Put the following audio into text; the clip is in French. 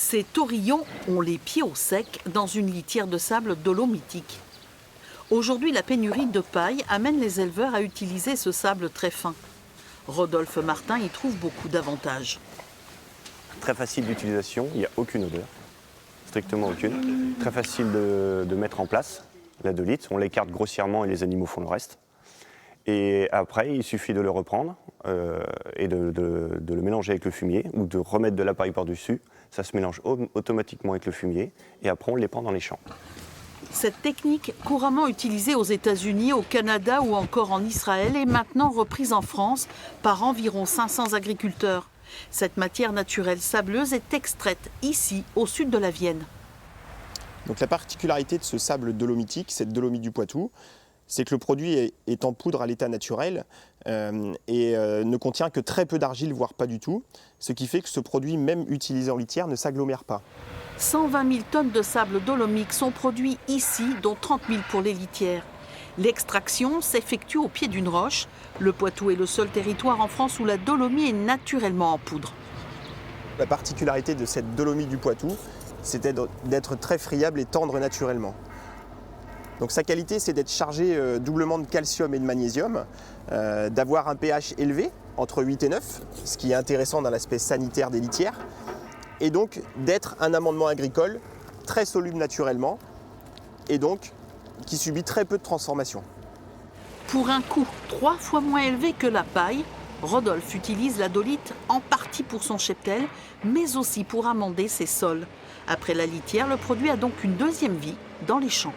Ces taurillons ont les pieds au sec dans une litière de sable dolomitique. Aujourd'hui, la pénurie de paille amène les éleveurs à utiliser ce sable très fin. Rodolphe Martin y trouve beaucoup d'avantages. Très facile d'utilisation, il n'y a aucune odeur, strictement aucune. Très facile de mettre en place, la dolite, on l'écarte grossièrement et les animaux font le reste. Et après, il suffit de le reprendre et de le mélanger avec le fumier ou de remettre de la paille par-dessus. Ça se mélange automatiquement avec le fumier et après on les prend dans les champs. Cette technique, couramment utilisée aux États-Unis, au Canada ou encore en Israël, est maintenant reprise en France par environ 500 agriculteurs. Cette matière naturelle sableuse est extraite ici, au sud de la Vienne. Donc la particularité de ce sable dolomitique, cette dolomite du Poitou, c'est que le produit est en poudre à l'état naturel et ne contient que très peu d'argile, voire pas du tout, ce qui fait que ce produit, même utilisé en litière, ne s'agglomère pas. 120 000 tonnes de sable dolomique sont produits ici, dont 30 000 pour les litières. L'extraction s'effectue au pied d'une roche. Le Poitou est le seul territoire en France où la dolomie est naturellement en poudre. La particularité de cette dolomite du Poitou, c'était d'être très friable et tendre naturellement. Donc sa qualité, c'est d'être chargé doublement de calcium et de magnésium, d'avoir un pH élevé, entre 8 et 9, ce qui est intéressant dans l'aspect sanitaire des litières, et donc d'être un amendement agricole très soluble naturellement, et donc qui subit très peu de transformation. Pour un coût 3 fois moins élevé que la paille, Rodolphe utilise la dolite en partie pour son cheptel, mais aussi pour amender ses sols. Après la litière, le produit a donc une deuxième vie dans les champs.